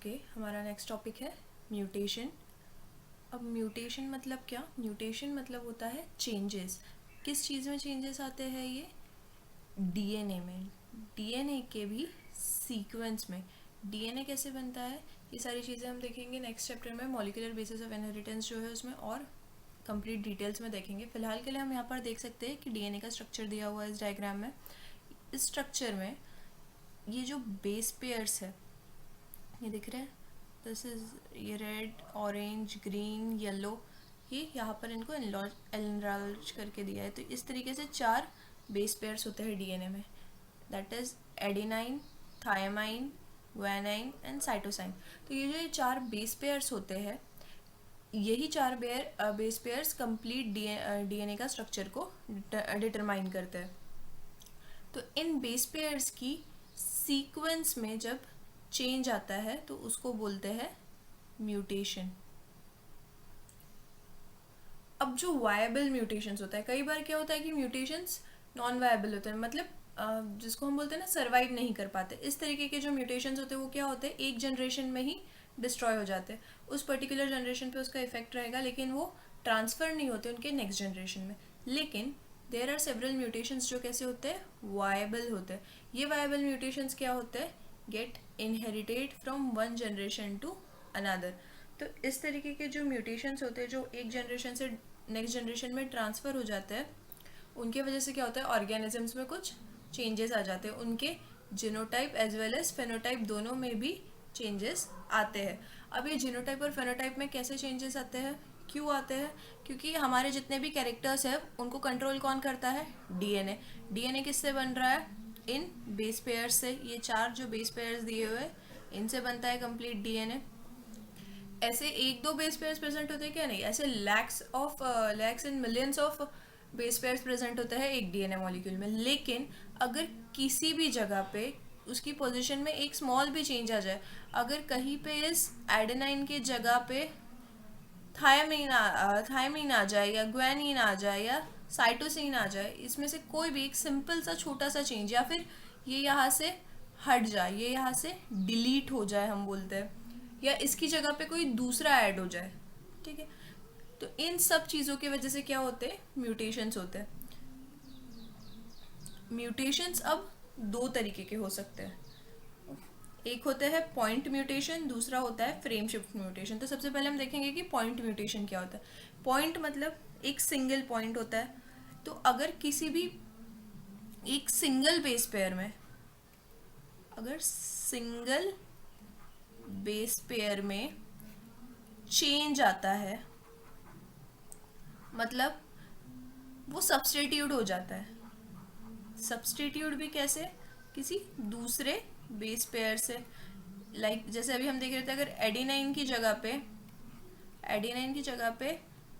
Okay हमारा next topic है mutation. अब म्यूटेशन मतलब क्या? म्यूटेशन मतलब होता है चेंजेस। किस चीज़ में चेंजेस आते हैं? ये डीएनए में, डीएनए के भी सीक्वेंस में। डीएनए कैसे बनता है, ये सारी चीज़ें हम देखेंगे नेक्स्ट चैप्टर में। मॉलिक्यूलर बेसिस ऑफ इनहेरिटेंस जो है उसमें और कंप्लीट डिटेल्स में देखेंगे। फिलहाल के लिए हम यहाँ पर देख सकते हैं कि डीएनए का स्ट्रक्चर दिया हुआ है इस डायग्राम में। इस स्ट्रक्चर में ये जो बेस पेयर्स है, ये दिख रहे हैं, दिस इज ये रेड, ऑरेंज, ग्रीन, येलो, ये यहाँ पर इनको एनलार्ज करके दिया है। तो इस तरीके से 4 बेस पेयर्स होते हैं डीएनए में, that is adenine, thymine, guanine and cytosine. तो ये जो ये 4 बेस पेयर्स होते हैं, यही 4 बेस पेयर्स कंप्लीट डीएनए का स्ट्रक्चर को डिटरमाइन करते हैं। तो इन बेस पेयर्स की सीक्वेंस में जब चेंज आता है तो उसको बोलते हैं म्यूटेशन। अब जो वायबल म्यूटेशंस होता है, कई बार क्या होता है कि म्यूटेशंस नॉन वायबल होते हैं, मतलब जिसको हम बोलते हैं ना सरवाइव नहीं कर पाते। इस तरीके के जो म्यूटेशंस होते हैं वो क्या होते हैं, एक जनरेशन में ही डिस्ट्रॉय हो जाते हैं। उस पर्टिकुलर जनरेशन पे उसका इफेक्ट रहेगा, लेकिन वो ट्रांसफर नहीं होते उनके नेक्स्ट जनरेशन में। लेकिन देयर आर सेवरल म्यूटेशंस जो कैसे होते हैं, वायबल होते हैं। ये वायबल म्यूटेशंस क्या होते हैं, get inherited from one generation to another. तो इस तरीके के जो म्यूटेशंस होते हैं जो एक जनरेशन से नेक्स्ट जनरेशन में ट्रांसफ़र हो जाते हैं, उनके वजह से क्या होता है, ऑर्गेनिजम्स में कुछ चेंजेस आ जाते हैं। उनके genotype as well as phenotype दोनों में भी चेंजेस आते हैं। अब ये जीनोटाइप और फेनोटाइप में कैसे चेंजेस आते हैं, क्यों आते हैं? क्योंकि हमारे जितने भी कैरेक्टर्स हैं उनको कंट्रोल कौन करता है, डीएनए। डीएनए किससे बन रहा है, इन बेस पेयर्स से। ये 4 जो बेस पेयर्स दिए हुए इनसे बनता है कंप्लीट डीएनए। ऐसे 1-2 बेस पेयर्स प्रेजेंट होते हैं क्या? नहीं, ऐसे lakhs and millions of base pairs present होते हैं एक डीएनए मॉलिक्यूल में। लेकिन अगर किसी भी जगह पे उसकी पोजीशन में एक स्मॉल भी चेंज आ जाए, अगर कहीं पे इस एडेनाइन के जगह पे थायमीन आ जाए या ग्वानिन आ जाए या साइटोसिन आ जाए, इसमें से कोई भी एक सिंपल सा छोटा सा चेंज, या फिर ये यहाँ से हट जाए, ये यहाँ से डिलीट हो जाए हम बोलते हैं, या इसकी जगह पे कोई दूसरा ऐड हो जाए, ठीक है, तो इन सब चीज़ों की वजह से क्या होते हैं, म्यूटेशंस होते हैं। म्यूटेशंस अब 2 तरीके के हो सकते हैं, एक होता है पॉइंट म्यूटेशन, दूसरा होता है फ्रेम शिफ्ट म्यूटेशन। तो सबसे पहले हम देखेंगे कि पॉइंट म्यूटेशन क्या होता है। पॉइंट मतलब एक सिंगल पॉइंट होता है। तो अगर किसी भी एक सिंगल बेस पेयर में, अगर सिंगल बेस पेयर में चेंज आता है, मतलब वो सब्स्टिट्यूट हो जाता है। सब्स्टिट्यूट भी कैसे, किसी दूसरे बेस पेयर से। लाइक जैसे अभी हम देख रहे थे, अगर एडेनाइन की जगह पे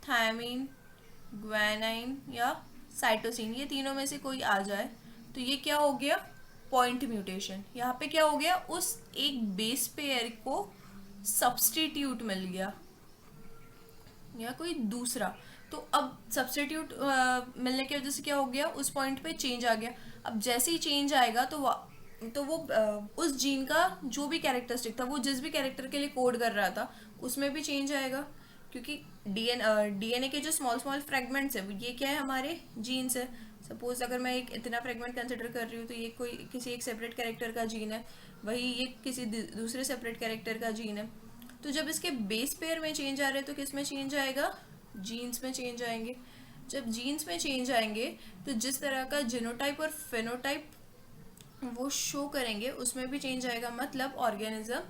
थायमीन, ग्वानाइन या साइटोसिन, ये तीनों में से कोई आ जाए, तो ये क्या हो गया, पॉइंट म्यूटेशन। यहाँ पे क्या हो गया, उस एक बेस पेयर को सब्स्टिट्यूट मिल गया या कोई दूसरा। तो अब सब्स्टिट्यूट मिलने की वजह से क्या हो गया, उस पॉइंट पे चेंज आ गया। अब जैसे ही चेंज आएगा तो वो उस जीन का जो भी कैरेक्टरिस्टिक था, वो जिस भी कैरेक्टर के लिए कोड कर रहा था, उसमें भी चेंज आएगा। क्योंकि डीएनए के जो स्मॉल स्मॉल फ्रेगमेंट्स है, ये क्या है, हमारे जीन्स है। सपोज अगर मैं एक इतना फ्रेगमेंट कंसिडर कर रही हूँ, तो ये कोई किसी एक सेपरेट कैरेक्टर का जीन है, वही ये किसी दूसरे सेपरेट कैरेक्टर का जीन है। तो जब इसके बेस पेयर में चेंज आ रहे हैं तो किस में चेंज आएगा, जीन्स में चेंज आएंगे। जब जीन्स में चेंज आएंगे तो जिस तरह का जीनोटाइप और फेनोटाइप वो शो करेंगे उसमें भी चेंज आएगा। मतलब ऑर्गेनिज्म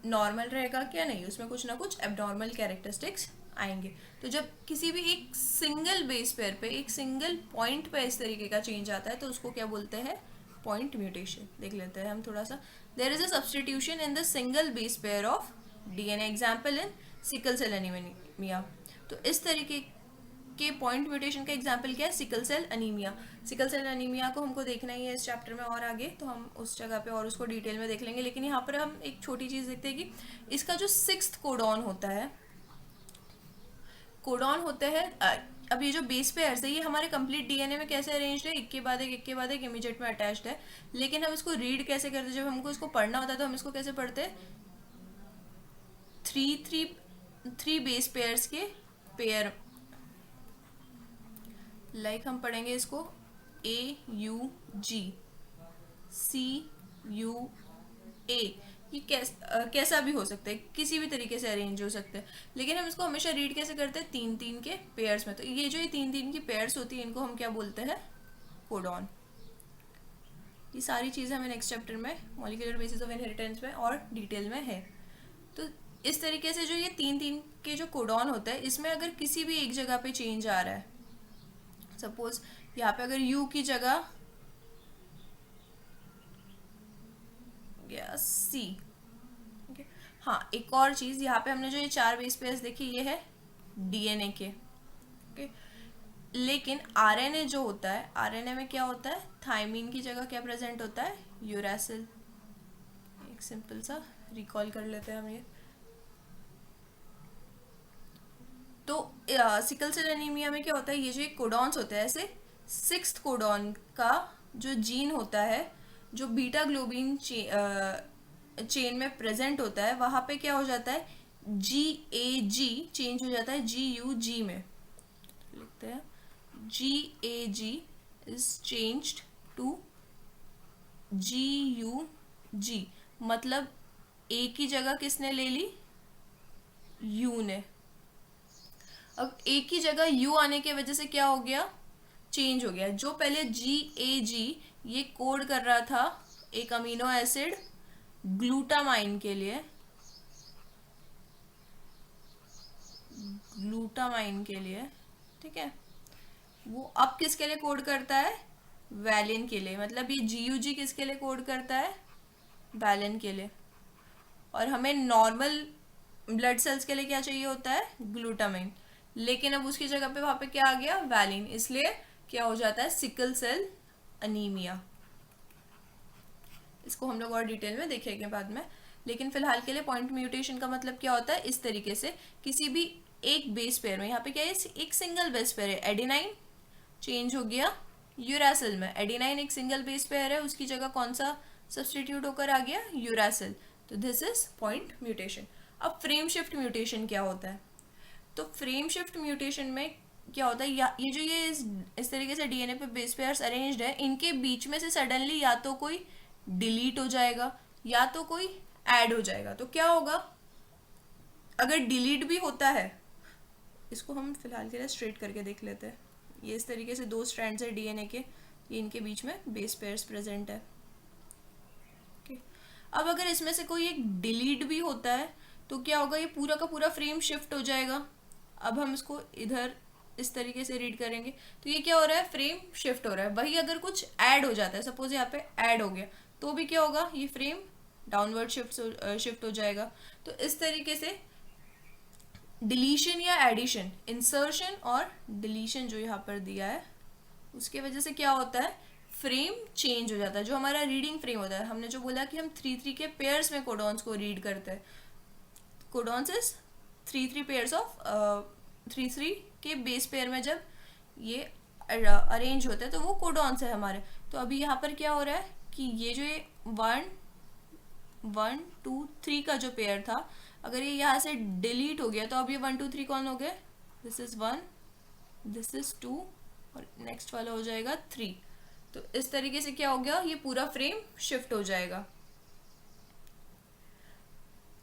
नॉर्मल रहेगा क्या, नहीं, उसमें कुछ ना कुछ एबनॉर्मल कैरेक्टरिस्टिक्स आएंगे। तो जब किसी भी एक सिंगल बेस पेयर पे, एक सिंगल पॉइंट पे इस तरीके का चेंज आता है तो उसको क्या बोलते हैं, पॉइंट म्यूटेशन। देख लेते हैं हम थोड़ा सा। There is a substitution in the single base pair of DNA, example in sickle cell anemia. तो इस तरीके के पॉइंट म्यूटेशन का एग्जाम्पल क्या है, sickle cell anemia. Sickle cell anemia को हमको देखना ही है इस चैप्टर में, और आगे तो हम उस जगह पे और उसको डिटेल में देख लेंगे। लेकिन यहाँ पर हम एक छोटी चीज़ देखते हैं कि इसका जो 6th कोडॉन होता है, कोडॉन होते हैं। अब ये जो बेस पेयर्स है ये हमारे कंप्लीट डीएनए में कैसे अरेंज्ड है, एक के बाद एक इमीडिएट में अटैच्ड है। लेकिन हम इसको रीड कैसे करते हैं, जब हमको इसको पढ़ना होता है तो हम इसको कैसे पढ़ते हैं, three three three base pairs के पेयर, लाइक हम पढ़ेंगे इसको AUG CUA, ये कैसा भी हो सकता है, किसी भी तरीके से अरेंज हो सकता है, लेकिन हम इसको हमेशा रीड कैसे करते हैं, तीन तीन के पेयर्स में। तो ये जो ये तीन तीन की पेयर्स होती है इनको हम क्या बोलते हैं, कोडॉन। ये सारी चीज़ें हमें नेक्स्ट चैप्टर में मॉलिक्यूलर बेसिस ऑफ इनहेरिटेंस में और डिटेल में है। तो इस तरीके से जो ये तीन तीन के जो कोडॉन होता है, इसमें अगर किसी भी एक जगह पे चेंज आ रहा है, सपोज यहाँ पे अगर U की जगह गया C, okay? हाँ, एक और चीज़ यहाँ पे हमने जो ये चार बेस पेयर्स देखी ये है DNA के, okay? लेकिन RNA जो होता है, RNA में क्या होता है, थायमीन की जगह क्या प्रेजेंट होता है, यूरासिल। एक सिंपल सा रिकॉल कर लेते हैं हम ये। तो सिकल सेल एनीमिया में क्या होता है, ये जो कोडॉन्स होते हैं, ऐसे सिक्स्थ कोडॉन का जो जीन होता है, जो बीटा ग्लोबिन चेन में प्रेजेंट होता है, वहाँ पे क्या हो जाता है, GAG चेंज हो जाता है GUG में। लिखते हैं GAG is changed to GUG, मतलब A की जगह किसने ले ली, U ने। अब A की जगह U आने की वजह से क्या हो गया, चेंज हो गया। जो पहले GAG ये कोड कर रहा था एक अमीनो एसिड ग्लूटामाइन के लिए, ग्लूटामाइन के लिए, ठीक है, वो अब किसके लिए कोड करता है, वैलिन के लिए। मतलब ये GUG किसके लिए कोड करता है, वैलिन के लिए। और हमें नॉर्मल ब्लड सेल्स के लिए क्या चाहिए होता है, ग्लूटामाइन, लेकिन अब उसकी जगह पे वहां पे क्या आ गया, वैलिन, इसलिए क्या हो जाता है, सिकल सेल अनीमिया। इसको हम लोग और डिटेल में देखेंगे बाद में, लेकिन फिलहाल के लिए पॉइंट म्यूटेशन का मतलब क्या होता है, इस तरीके से किसी भी एक बेस पेयर में, यहाँ पे क्या है, एक सिंगल बेस पेयर है, एडेनाइन चेंज हो गया यूरासिल में। एडेनाइन एक सिंगल बेस पेयर है, उसकी जगह कौन सा सब्सटीट्यूट होकर आ गया, यूरासिल। तो दिस इज पॉइंट म्यूटेशन। अब फ्रेम शिफ्ट म्यूटेशन क्या होता है, तो फ्रेम शिफ्ट म्यूटेशन में क्या होता है, ये जो ये इस तरीके से डीएनए पे बेस पेयर्स अरेंज्ड है, इनके बीच में से सडनली या तो कोई डिलीट हो जाएगा या तो कोई ऐड हो जाएगा। तो क्या होगा, अगर डिलीट भी होता है, इसको हम फिलहाल के लिए स्ट्रेट करके देख लेते हैं। ये इस तरीके से दो स्ट्रैंड्स है डीएनए के, ये इनके बीच में बेस पेयर्स प्रेजेंट है। okay. अब अगर इसमें से कोई एक डिलीट भी होता है तो क्या होगा, ये पूरा का पूरा फ्रेम शिफ्ट हो जाएगा। अब हम इसको इधर इस तरीके से रीड करेंगे तो ये क्या हो रहा है, फ्रेम शिफ्ट हो रहा है। वही अगर कुछ ऐड हो जाता है, सपोज यहाँ पे ऐड हो गया, तो भी क्या होगा, ये फ्रेम डाउनवर्ड शिफ्ट हो जाएगा। तो इस तरीके से डिलीशन या एडिशन, इंसर्शन और डिलीशन जो यहाँ पर दिया है, उसके वजह से क्या होता है, फ्रेम चेंज हो जाता है। जो हमारा रीडिंग फ्रेम होता है, हमने जो बोला कि हम 3-3 के पेयर्स में कोडॉन्स को रीड करते हैं, कोडॉन्स इज 3-3 पेयर्स ऑफ 3-3 के बेस पेयर में जब ये अरेंज होता है तो वो कोडॉन्स है हमारे। तो अभी यहाँ पर क्या हो रहा है कि ये जो ये 1 2 3 का जो पेयर था, अगर ये यहाँ से डिलीट हो गया तो अब ये 1 2 3 कौन हो गए, दिस इज 1, दिस इज 2 और नेक्स्ट वाला हो जाएगा 3। तो इस तरीके से क्या हो गया, ये पूरा फ्रेम शिफ्ट हो जाएगा।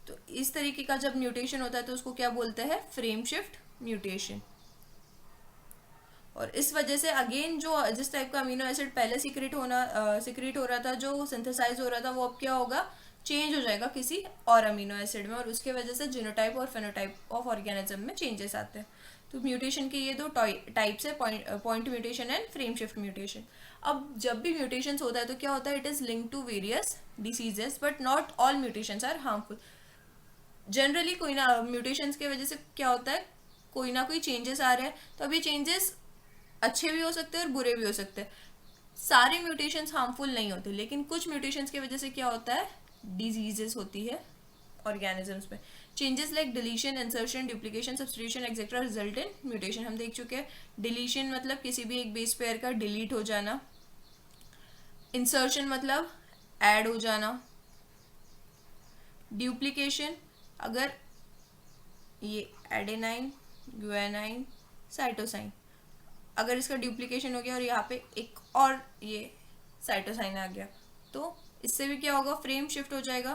तो इस तरीके का जब म्यूटेशन होता है तो उसको क्या बोलते हैं, फ्रेम शिफ्ट म्यूटेशन। और इस वजह से अगेन जो जिस टाइप का अमीनो एसिड पहले सीक्रेट हो रहा था, जो सिंथेसाइज हो रहा था, वो अब क्या होगा, चेंज हो जाएगा किसी और अमीनो एसिड में, और उसके वजह से जीनोटाइप और फेनोटाइप ऑफ ऑर्गेनिज्म में चेंजेस आते हैं। तो म्यूटेशन के ये दो टाइप्स है, point mutation and frame shift mutation. अब जब भी म्यूटेशंस होता है तो क्या होता है, it is linked to various diseases, but not all mutations are harmful. Generally कोई ना म्यूटेशंस की वजह से क्या होता है, कोई ना कोई चेंजेस आ रहे हैं, तो अब ये चेंजेस अच्छे भी हो सकते हैं और बुरे भी हो सकते हैं। सारे म्यूटेशंस हार्मफुल नहीं होते, लेकिन कुछ म्यूटेशंस की वजह से क्या होता है, डिजीजेस होती है ऑर्गेनिजम्स में। Changes like deletion, insertion, duplication, substitution etcetera result in mutation. हम देख चुके हैं, डिलीशन मतलब किसी भी एक बेस पेयर का डिलीट हो जाना, इंसर्शन मतलब ऐड हो जाना, डुप्लीकेशन अगर ये एडेनाइन, ग्वानाइन, साइटोसाइन। अगर इसका डुप्लीकेशन हो गया और यहाँ पे एक और ये साइटोसाइन आ गया तो इससे भी क्या होगा, फ्रेम शिफ्ट हो जाएगा।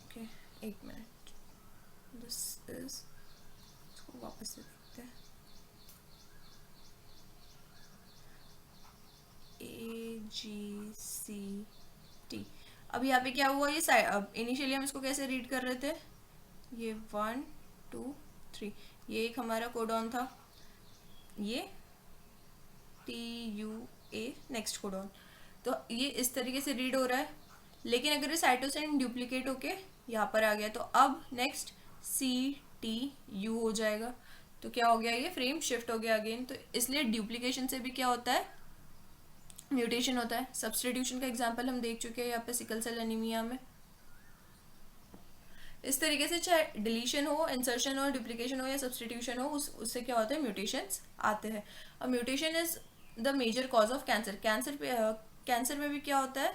ओके, एक मिनट, दिस इज, इसको वापस से देखते हैं। AGCT। अब यहाँ पे क्या हुआ, ये अब इनिशियली हम इसको कैसे रीड कर रहे थे, ये 1 2 3, ये एक हमारा कोडॉन था, ये TUA नेक्स्ट कोडॉन, तो ये इस तरीके से रीड हो रहा है। लेकिन अगर ये साइटोसाइन डुप्लीकेट होके यहाँ पर आ गया तो अब नेक्स्ट CTU हो जाएगा। तो क्या हो गया, ये फ्रेम शिफ्ट हो गया अगेन। तो इसलिए डुप्लीकेशन से भी क्या होता है, म्यूटेशन होता है। सब्सटीट्यूशन का एग्जांपल हम देख चुके हैं यहाँ पे सिकल सेल एनीमिया में। इस तरीके से चाहे डिलीशन हो, इंसर्शन हो, डुप्लीकेशन हो या सब्सटीट्यूशन हो, उससे क्या होता है, म्यूटेशंस आते हैं। अब mutation is the major cause of cancer. Cancer में भी क्या होता है,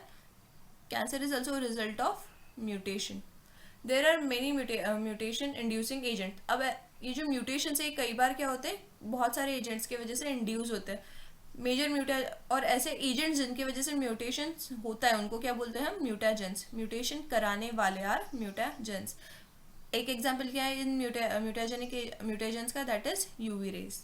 cancer is also result of mutation. There are many mutation inducing agent. अब ये जो म्यूटेशन है कई बार क्या होते हैं, बहुत सारे एजेंट्स की वजह से इंड्यूस होते हैं। मेजर और ऐसे एजेंट्स जिनकी वजह से म्यूटेशन होता है उनको क्या बोलते हैं हम, म्यूटाजेंस। म्यूटेशन कराने वाले आर म्यूटाजेंस। एक एग्जांपल क्या है इन म्यूटाजेंस का, दैट इज यूवी रेज।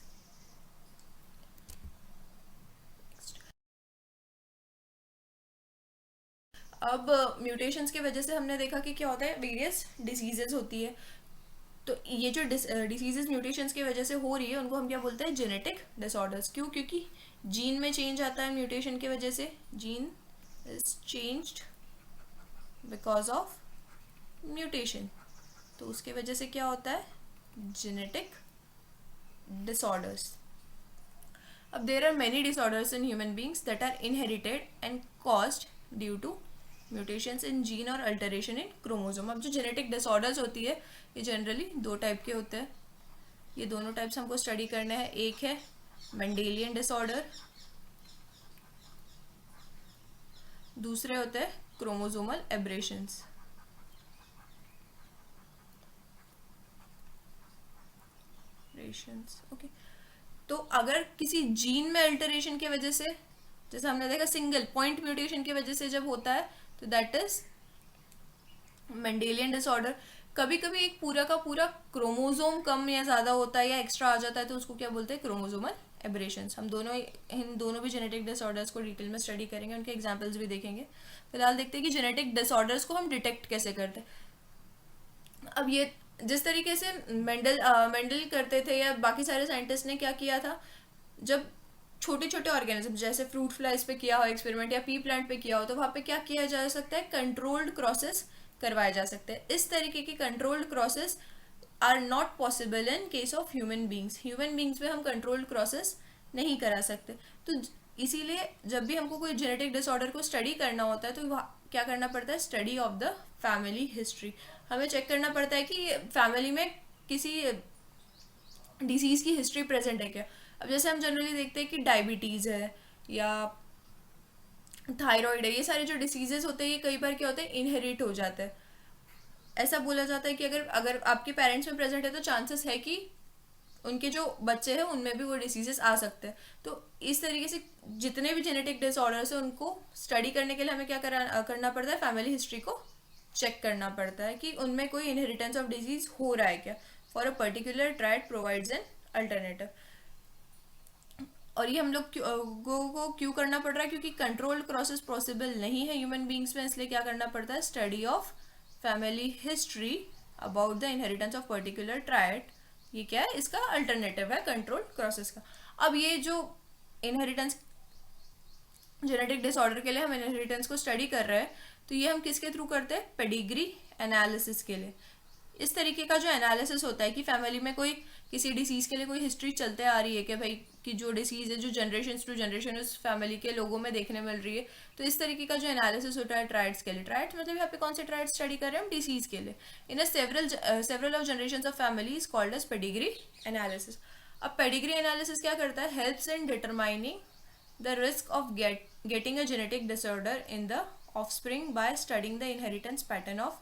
अब म्यूटेशंस की वजह से हमने देखा कि क्या होता है, वेरियस डिसीजेज होती है। तो ये जो डिसीजेज म्यूटेशंस की वजह से हो रही है उनको हम क्या बोलते हैं, जेनेटिक डिसऑर्डर्स। क्यों, क्योंकि जीन में चेंज आता है म्यूटेशन की वजह से। Gene is changed because of mutation, तो उसके वजह से क्या होता है, जेनेटिक डिसऑर्डर्स। अब there are many disorders in human beings that are inherited and caused due to mutations in gene और अल्टरेशन इन क्रोमोसोम। अब जो जेनेटिक डिसऑर्डर्स होती है ये जनरली दो टाइप के होते हैं। ये दोनों टाइप्स हमको स्टडी करने हैं। एक है मेंडेलियन डिसऑर्डर, दूसरे होते हैं क्रोमोसोमल एब्रेशंस। ओके, तो अगर किसी जीन में अल्टरेशन की वजह से, जैसे हमने देखा सिंगल पॉइंट म्यूटेशन की वजह से जब होता है तो दैट इज मेंडेलियन डिसऑर्डर। कभी कभी एक पूरा का पूरा क्रोमोसोम कम या ज़्यादा होता है या एक्स्ट्रा आ जाता है तो उसको क्या बोलते हैं, क्रोमोसोमल एब्रेशंस। हम इन दोनों भी जेनेटिक डिसऑर्डर्स को डिटेल में स्टडी करेंगे, उनके एग्जांपल्स भी देखेंगे। फिलहाल देखते हैं कि जेनेटिक डिसऑर्डर्स को हम डिटेक्ट कैसे करते हैं। अब ये जिस तरीके से मेंडल करते थे या बाकी सारे साइंटिस्ट ने क्या किया था, जब छोटे छोटे ऑर्गेनिज्म जैसे फ्रूट फ्लाइज पे किया हो एक्सपेरिमेंट या पी प्लांट पे किया हो, तो वहाँ पे क्या किया जा सकता है, कंट्रोल्ड क्रॉसेस करवाए जा सकते हैं। इस तरीके की controlled crosses are not possible in case of human beings. Human beings में हम कंट्रोल्ड क्रॉसेस नहीं करा सकते। तो इसीलिए जब भी हमको कोई जेनेटिक डिसऑर्डर को स्टडी करना होता है तो क्या करना पड़ता है, study of the family history. हमें चेक करना पड़ता है कि फैमिली में किसी डिसीज की हिस्ट्री प्रेजेंट है क्या। अब जैसे हम जनरली देखते हैं कि डायबिटीज़ है या थायराइड है, ये सारे जो डिसीजेस होते हैं ये कई बार क्या होते हैं, इनहेरिट हो जाते हैं। ऐसा बोला जाता है कि अगर अगर आपके पेरेंट्स में प्रेजेंट है तो चांसेस है कि उनके जो बच्चे हैं उनमें भी वो डिसीजेस आ सकते हैं। तो इस तरीके से जितने भी जेनेटिक डिसऑर्डर्स हैं उनको स्टडी करने के लिए हमें क्या करना पड़ता है, फैमिली हिस्ट्री को चेक करना पड़ता है कि उनमें कोई इनहेरिटेंस ऑफ डिजीज हो रहा है क्या। For a particular tried provides an alternative. और ये हम लोग को क्यों करना पड़ रहा है, क्योंकि कंट्रोल्ड क्रॉसेस पॉसिबल नहीं है ह्यूमन बींग्स में, इसलिए क्या करना पड़ता है, study of family history about the inheritance of particular tried. ये क्या है, इसका अल्टरनेटिव है कंट्रोल्ड क्रॉसेस का। अब ये जो इनहेरिटेंस जेनेटिक डिसऑर्डर के लिए हम इनहेरिटेंस को स्टडी कर रहे हैं तो ये हम किसके थ्रू करते हैं, पेडिग्री एनालिसिस के लिए। इस तरीके का जो एनालिसिस होता है कि फैमिली में कोई किसी डिसीज के लिए कोई हिस्ट्री चलते आ रही है कि भाई कि जो डिसीज है जो जनरेशन टू जनरेशन उस फैमिली के लोगों में देखने मिल रही है, तो इस तरीके का जो एनालिसिस होता है ट्राइड्स के लिए। ट्राइड्स मतलब यहाँ पे कौन से ट्राइड्स स्टडी कर रहे हैं हम, डिसीज के लिए। In several of generation of family is called as pedigree analysis. अब पेडिग्री एनालिसिस क्या करता है, helps in determining the risk of getting a genetic disorder in the offspring by studying the inheritance pattern of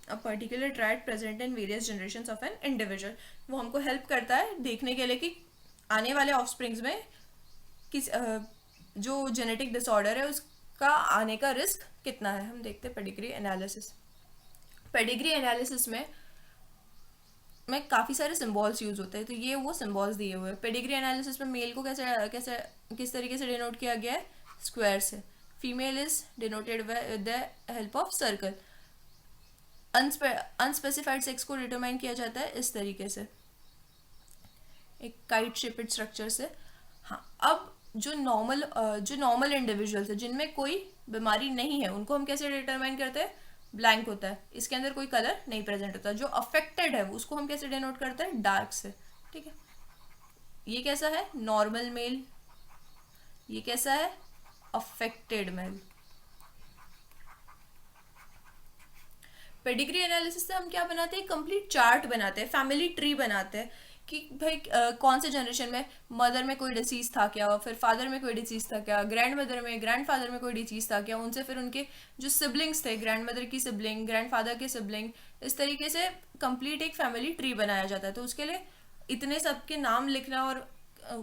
a particular trait present in various generations of an individual. वो हमको help करता है देखने के लिए कि आने वाले ऑफस्प्रिंग्स में किस जो जेनेटिक डिसऑर्डर है उसका आने का रिस्क कितना है। हम देखते हैं पेडिग्री एनालिसिस। पेडिग्री एनालिसिस में काफ़ी सारे सिम्बॉल्स यूज होते हैं, तो ये वो सिम्बॉल्स दिए हुए हैं। पेडिग्री एनालिसिस में मेल को कैसे कैसे किस तरीके से डिनोट किया गया है, स्क्वायर से। Female is denoted with the help of circle. Unspecified sex को डिटरमाइन किया जाता है इस तरीके से, एक काइट शेपेड स्ट्रक्चर से। हाँ, अब जो नॉर्मल इंडिविजुअल्स है जिनमें कोई बीमारी नहीं है उनको हम कैसे डिटरमाइन करते हैं, ब्लैंक होता है, इसके अंदर कोई कलर नहीं प्रेजेंट होता। जो अफेक्टेड है उसको हम कैसे डिनोट करते हैं, डार्क से। ठीक है, ये कैसा है, नॉर्मल मेल। ये कैसा है, अफेक्टेड मेल। पेडिग्री एनालिसिस से हम क्या बनाते हैं, कंप्लीट चार्ट बनाते हैं, फैमिली ट्री बनाते हैं कि भाई कौन से जनरेशन में मदर में कोई डिसीज था क्या, फिर फादर में कोई डिसीज था क्या, ग्रैंड मदर में, ग्रैंड फादर में कोई डिसीज था क्या, उनसे फिर उनके जो सिबलिंग्स थे, ग्रैंड मदर की सिबलिंग, ग्रैंड फादर के सिबलिंग, इस तरीके से कंप्लीट एक फैमिली ट्री बनाया जाता है। तो उसके लिए इतने सबके नाम लिखना और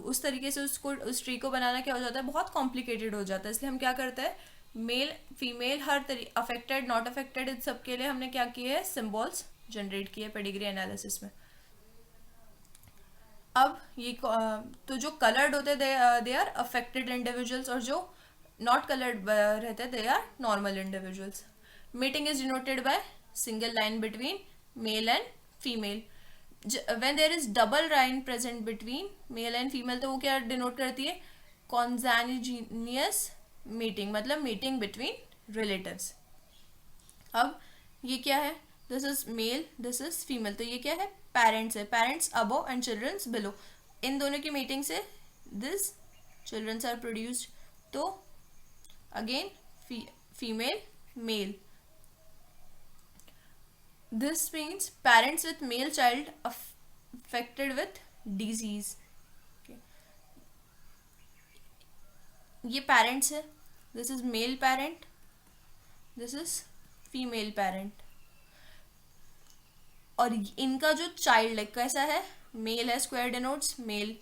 उस तरीके से उस ट्री को बनाना क्या हो जाता है, बहुत कॉम्प्लिकेटेड हो जाता है। इसलिए हम क्या करते हैं, male female her affected not affected in सब के लिए हमने क्या किए है, सिम्बॉल्स जनरेट किए पेडिग्री एनालिसिस में। अब ये तो जो कलर्ड होते हैं दे आर अफेक्टेड इंडिविजुअल्स, और जो नॉट कलर्ड रहते हैं they are normal individuals. Meeting is denoted by single line between male and female. When there is double line present between male and female, तो वो क्या denote करती है, consanguineous meeting, मतलब मीटिंग बिटवीन रिलेटिव्स। अब ये क्या है, this is male, this is female, तो ये क्या है, पेरेंट्स है, parents above and childrens below. इन दोनों की मीटिंग से दिस चिल्ड्रंस आर प्रोड्यूस्ड। तो again female male, this means parents with male child affected with disease. ये पेरेंट्स है, this is male parent, this is female parent, और इनका जो चाइल्ड है कैसा है, मेल है, स्क्वायर डिनोट्स मेल,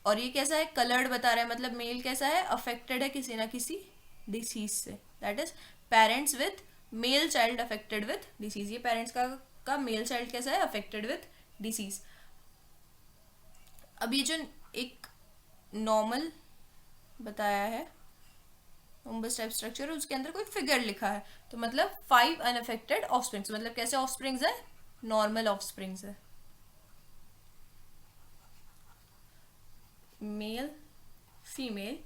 और ये कैसा है, कलर्ड बता रहा है, मतलब मेल कैसा है, अफेक्टेड है किसी ना किसी डिसीज से। That is parents with male child affected with disease. ये पेरेंट्स का मेल चाइल्ड कैसा है, अफेक्टेड विथ डिसीज। अब ये जो एक नॉर्मल बताया है उम्बस टाइप स्ट्रक्चर, उसके अंदर कोई फिगर लिखा है, तो मतलब 5 अनअफेक्टेड ऑफस्प्रिंग्स, मतलब कैसे ऑफस्प्रिंग्स है, नॉर्मल ऑफस्प्रिंग्स है, मेल फीमेल,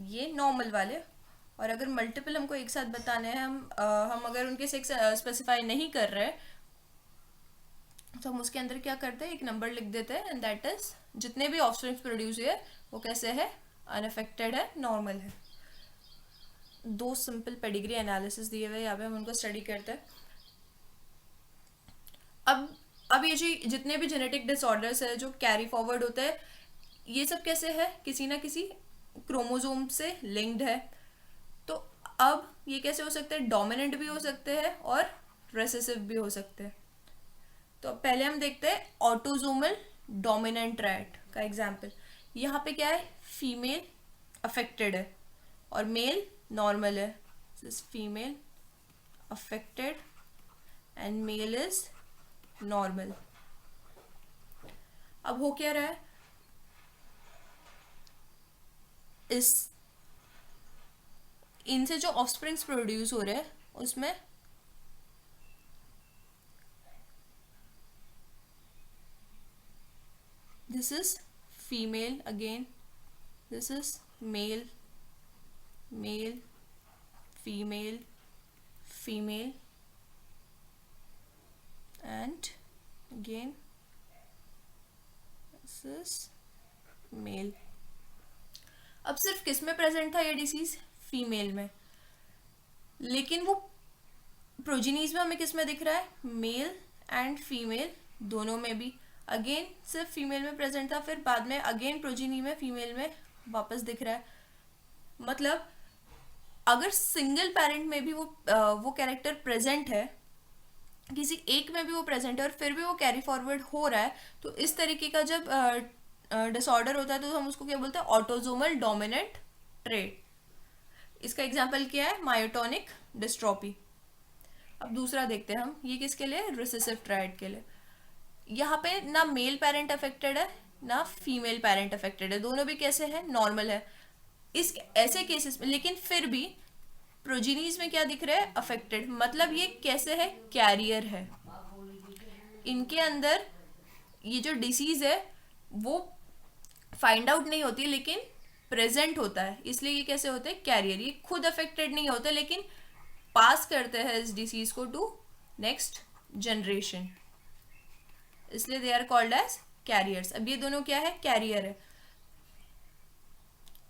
ये नॉर्मल वाले। और अगर मल्टीपल हमको एक साथ बताने हैं, हम अगर उनके सेक्स स्पेसिफाई नहीं कर रहे तो हम उसके अंदर क्या करते हैं, एक नंबर लिख देते हैं, एंड दैट इज जितने भी ऑफस्प्रिंग्स प्रोड्यूस हुए वो कैसे है, अनअफेक्टेड है, नॉर्मल है। 2 सिंपल पेडिग्री एनालिसिस दिए हुए, यहाँ पे हम उनको स्टडी करते हैं। अब ये जी जितने भी जेनेटिक डिसऑर्डर्स है जो कैरी फॉरवर्ड होते हैं, ये सब कैसे है, किसी ना किसी क्रोमोसोम से लिंक्ड है। तो अब ये कैसे हो सकते हैं, डोमिनेंट भी हो सकते हैं और रेसेसिव भी हो सकते हैं। तो पहले हम देखते हैं ऑटोसोमल डोमिनेंट ट्राइड का एग्जाम्पल। यहाँ पे क्या है, फीमेल अफेक्टेड है और मेल नॉर्मल है, female affected and male is normal. अब हो क्या रहा है, इनसे जो ऑफस्प्रिंग्स प्रोड्यूस हो रहे हैं उसमें this is female again, this is mail, male female, female and again this is male। अब सिर्फ किस में प्रेजेंट था ये डिसीज, फीमेल में, लेकिन वो प्रोजीनीज में हमें किस में दिख रहा है, मेल एंड फीमेल दोनों में भी। अगेन सिर्फ फीमेल में प्रेजेंट था, फिर बाद में अगेन प्रोजीनी में फीमेल में वापस दिख रहा है। मतलब अगर सिंगल पेरेंट में भी वो कैरेक्टर प्रेजेंट है, किसी एक में भी वो प्रेजेंट है और फिर भी वो कैरी फॉरवर्ड हो रहा है, तो इस तरीके का जब डिसऑर्डर होता है तो हम उसको क्या बोलते हैं, ऑटोजोमल डोमिनेंट ट्रेट। इसका एग्जाम्पल क्या है, मायोटोनिक डिस्ट्रॉफी। अब दूसरा देखते हैं हम, ये किसके लिए, रिसेसिव ट्रायड के लिए। यहाँ पे ना मेल पेरेंट अफेक्टेड है ना फीमेल पेरेंट अफेक्टेड है, दोनों भी कैसे हैं, नॉर्मल है इस ऐसे केसेस में, लेकिन फिर भी प्रोजीनीज में क्या दिख रहा है, अफेक्टेड। मतलब ये कैसे है, कैरियर है, इनके अंदर ये जो डिसीज है वो फाइंड आउट नहीं होती लेकिन प्रेजेंट होता है, इसलिए ये कैसे होते हैं, कैरियर। ये खुद अफेक्टेड नहीं होते लेकिन पास करते हैं इस डिसीज को टू नेक्स्ट जनरेशन, इसलिए they are called as carriers. अब ये दोनों क्या है, कैरियर है।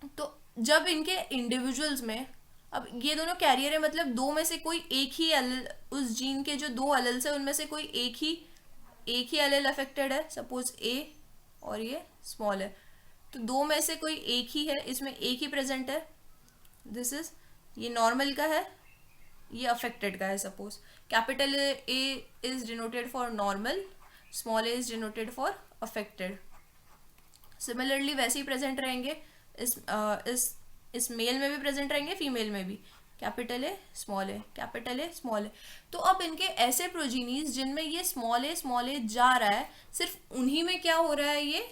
तो जब इनके इंडिविजुअल्स में, अब ये दोनों कैरियर है मतलब दो में से कोई एक ही एलेल, उस जीन के जो दो एलेल्स है उनमें से कोई एक ही एलेल अफेक्टेड है, सपोज ए और ये स्मॉल है, तो दो में से कोई एक ही है, इसमें एक ही प्रेजेंट है, दिस इज, ये नॉर्मल का है, ये अफेक्टेड का है। Suppose capital A is denoted for normal, small A is denoted for affected. Similarly वैसे ही प्रेजेंट रहेंगे इस मेल में भी प्रेजेंट रहेंगे, फीमेल में भी, capital A small A, capital A small A. तो अब इनके ऐसे प्रोजीनीज जिनमें ये स्मॉल ए जा रहा है, सिर्फ उन्हीं में क्या हो रहा है, ये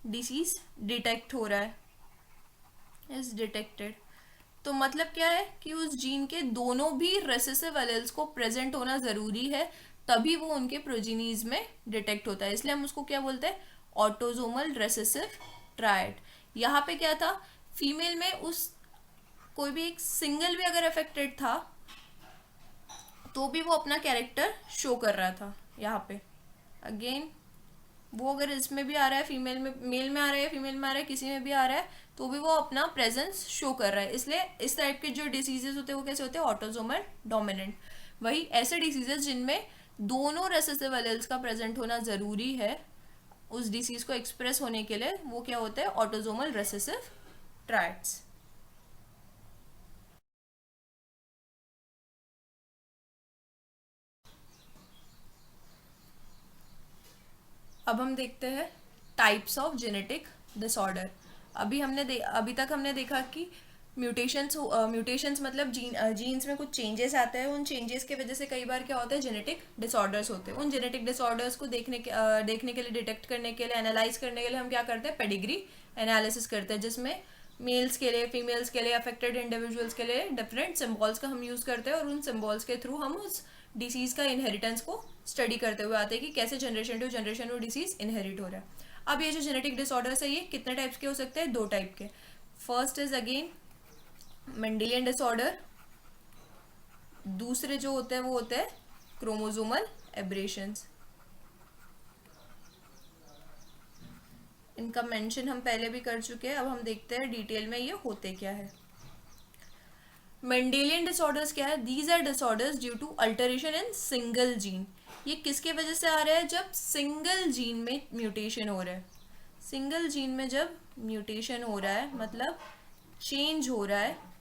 डिसीज डिटेक्ट हो रहा है, इज डिटेक्टेड। तो मतलब क्या है कि उस जीन के दोनों भी रेसेसिव एलेल्स को प्रेजेंट होना जरूरी है, तभी वो उनके प्रोजीनीज में डिटेक्ट होता है, इसलिए हम उसको क्या बोलते हैं, ऑटोजोमल रेसेसिव ट्रायड। यहाँ पे क्या था, फीमेल में उस कोई भी एक सिंगल भी अगर अफेक्टेड था तो भी वो अपना कैरेक्टर शो कर रहा था। यहाँ पे अगेन वो अगर इसमें भी आ रहा है, फीमेल में, मेल में आ रहा है, फीमेल में आ रहा है, किसी में भी आ रहा है, तो भी वो अपना प्रेजेंस शो कर रहा है। इसलिए इस टाइप के जो डिसीजेस होते हैं वो कैसे होते हैं, ऑटोजोमल डोमिनेंट। वही ऐसे डिसीजेस जिनमें दोनों रेसेसिव एलेल्स का प्रेजेंट होना जरूरी है उस डिसीज को एक्सप्रेस होने के लिए, वो क्या होता है, ऑटोजोमल रेसेसिव ट्रायड्स। अब हम देखते हैं टाइप्स ऑफ जेनेटिक डिसऑर्डर। अभी तक हमने देखा कि म्यूटेशंस मतलब जीन्स में कुछ चेंजेस आते हैं, उन चेंजेस की वजह से कई बार क्या होता है, जेनेटिक डिसऑर्डर्स होते हैं। उन जेनेटिक डिसऑर्डर्स को देखने के लिए, डिटेक्ट करने के लिए, एनालाइज करने के लिए हम क्या करते हैं, पेडिग्री एनालिसिस करते हैं, जिसमें मेल्स के लिए, फीमेल्स के लिए, अफेक्टेड इंडिविजुअल्स के लिए डिफरेंट सिम्बॉल्स का हम यूज़ करते हैं, और उन सिम्बॉल्स के थ्रू हम उस डिसीज़ का इनहेरिटेंस को स्टडी करते हुए आते हैं कि कैसे जनरेशन टू जनरेशन वो डिसीज़ इनहेरिट हो रहा है। अब ये जो जेनेटिक डिसऑर्डर्स है ये कितने टाइप्स के हो सकते हैं, दो टाइप के। First is again Mendelian disorder, दूसरे जो होते हैं वो होते हैं क्रोमोसोमल एब्रेशंस। इनका मेंशन हम पहले भी कर चुके हैं, अब हम देखते हैं डिटेल में ये होते क्या है। मेंडेलियन डिसऑर्डर्स क्या है, these are disorders due to alteration in single gene. ये किसके वजह से आ रहा है, जब सिंगल जीन में म्यूटेशन हो रहा है। सिंगल जीन में जब म्यूटेशन हो रहा है मतलब चेंज हो रहा है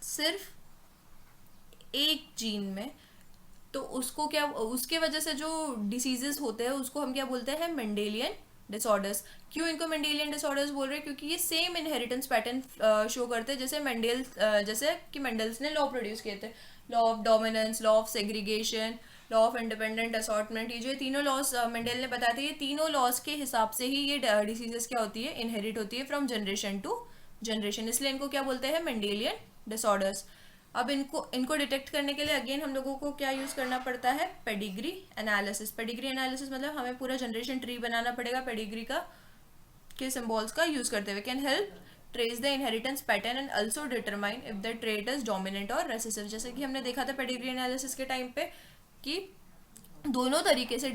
सिर्फ एक जीन में, तो उसको क्या, उसके वजह से जो डिसीजेस होते हैं उसको हम क्या बोलते हैं, मेंडेलियन डिसऑर्डर्स। क्यों इनको मेंडेलियन डिसऑर्डर्स बोल रहे हैं, क्योंकि ये सेम इनहेरिटेंस पैटर्न शो करते हैं जैसे कि मेंडल्स ने लॉ प्रोड्यूस किए थे, law of dominance, law of segregation, law of independent assortment. ये जो तीनों लॉज मेंडल ने बताए थे, ये तीनों लॉज के हिसाब से ही ये डिसीजेस क्या होती है, इनहेरिट होती है फ्रॉम जनरेशन टू जनरेशन, इसलिए इनको क्या बोलते हैं, मेंडेलियन डिसऑर्डर्स। अब इनको डिटेक्ट करने के लिए अगेन हम लोगों को क्या यूज़ करना पड़ता है, पेडिग्री एनालिसिस। पेडिग्री एनालिसिस मतलब हमें पूरा जनरेशन ट्री बनाना पड़ेगा पेडिग्री का, के सिंबल्स का यूज़ करते हुए। Can help trace the inheritance pattern and also determine if the trait is dominant और रेसेसिव। जैसे कि हमने देखा था पेडिग्री एनालिसिस के टाइम पे कि दोनों तरीके से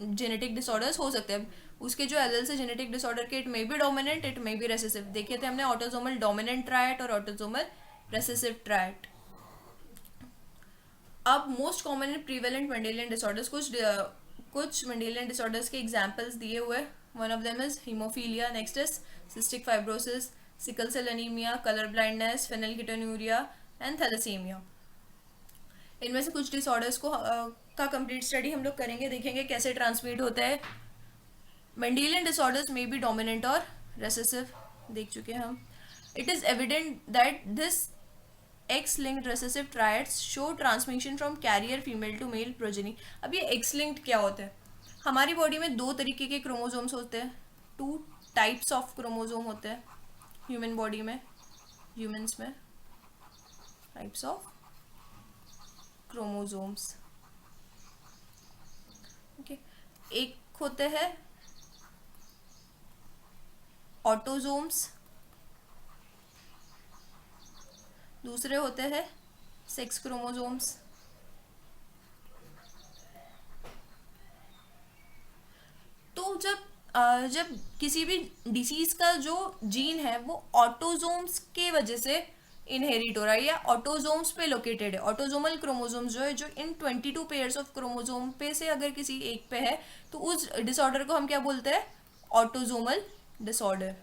जेनेटिक डिसऑर्डर्स हो सकते हैं। उसके जो एलेल से जेनेटिक डिसऑर्डर के, it may be dominant, it may be recessive. देखे थे हमने ऑटोसोमल डोमिनेंट ट्रायट और ऑटोसोमल रेसेसिव ट्रायट। अब most common and prevalent Mendelian disorders, कुछ मेंडेलियन डिसऑर्डर्स के एग्जांपल्स दिए हुए। One of them is haemophilia, next is cystic fibrosis, sickle cell anaemia, colour blindness, phenylketonuria and thalassaemia. इनमें से कुछ disorders को का कंप्लीट स्टडी हम लोग करेंगे, देखेंगे कैसे ट्रांसमिट होता है। मेंडेलियन डिसऑर्डर्स में बी डोमिनेंट और रेसेसिव देख चुके हैं हम। It is evident that this X linked recessive traits show transmission from carrier female to male progeny. अब ये एक्स लिंक्ड क्या होता है? हमारी बॉडी में दो तरीके के क्रोमोसोम्स होते हैं, टू टाइप्स ऑफ क्रोमोसोम होते हैं ह्यूमन बॉडी में, ह्यूमंस में टाइप्स ऑफ क्रोमोसोम्स। ओके, एक होते हैं ऑटोसोम्स, दूसरे होते हैं सेक्स क्रोमोसोम्स। तो जब किसी भी डिसीज का जो जीन है वो ऑटोसोम्स के वजह से इनहेरिट हो रहा है या ऑटोसोम्स पे लोकेटेड है, ऑटोसोमल क्रोमोसोम्स जो है, जो इन 22 पेयर्स ऑफ क्रोमोसोम पे से अगर किसी एक पे है तो उस डिसऑर्डर को हम क्या बोलते हैं? Autosomal disorder.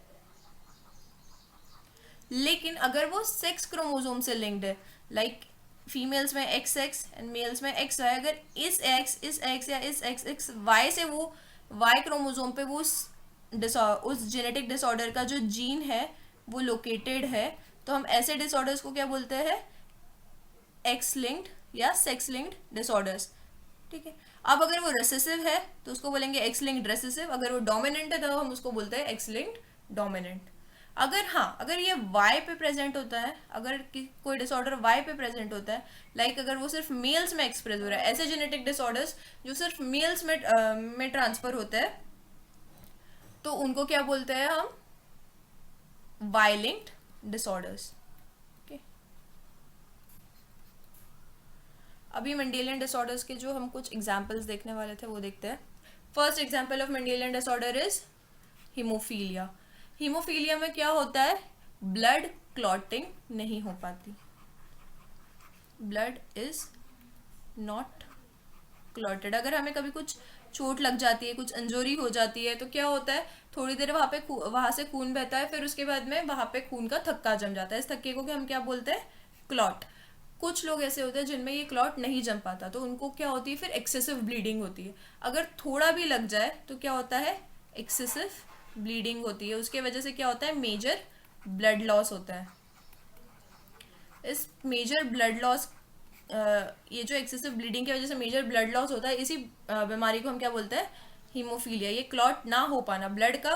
लेकिन अगर वो सेक्स क्रोमोसोम से लिंक्ड है, लाइक फीमेल्स में एक्स एक्स एंड मेल्स में एक्स वाई, अगर इस एक्स या इस एक्स एक्स वाई से वो वाई क्रोमोसोम पे वो उस जेनेटिक डिसऑर्डर का जो जीन है वो लोकेटेड है, तो हम ऐसे डिसऑर्डर्स को क्या बोलते हैं? एक्स लिंक्ड या सेक्स लिंक्ड डिसऑर्डर्स। ठीक है, अब अगर वो रेसेसिव है तो उसको बोलेंगे एक्स लिंक्ड रेसेसिव, अगर वो डोमिनेंट है तो हम उसको बोलते हैं एक्स लिंक्ड डोमिनेंट। अगर ये Y पे प्रेजेंट होता है, अगर कोई डिसऑर्डर Y पे प्रेजेंट होता है, लाइक अगर वो सिर्फ मेल्स में एक्सप्रेस हो रहा है, ऐसे जेनेटिक डिसऑर्डर्स जो सिर्फ मेल्स में ट्रांसफर होते हैं, तो उनको क्या बोलते हैं हम? Y linked disorders. ओके, अभी मेंडेलियन डिसऑर्डर्स के जो हम कुछ एग्जांपल्स देखने वाले थे वो देखते हैं। First example of Mendelian disorder is haemophilia. Haemophilia में क्या होता है? ब्लड क्लॉटिंग नहीं हो पाती, ब्लड इज नॉट क्लॉटेड। अगर हमें कभी कुछ चोट लग जाती है, कुछ इंजरी हो जाती है, तो क्या होता है? थोड़ी देर वहां से खून बहता है, फिर उसके बाद में वहां पे खून का थक्का जम जाता है। इस थक्के को हम क्या बोलते हैं? क्लॉट। कुछ लोग ऐसे होते हैं जिनमें ये क्लॉट नहीं जम पाता, तो उनको क्या होती है? फिर एक्सेसिव ब्लीडिंग होती है। अगर थोड़ा भी लग जाए तो क्या होता है? एक्सेसिव ब्लीडिंग होती है। उसके वजह से क्या होता है? मेजर ब्लड लॉस होता है। इस मेजर ब्लड लॉस, ये जो एक्सेसिव ब्लीडिंग की वजह से मेजर ब्लड लॉस होता है, इसी बीमारी को हम क्या बोलते हैं? हीमोफीलिया। ये क्लॉट ना हो पाना, ब्लड का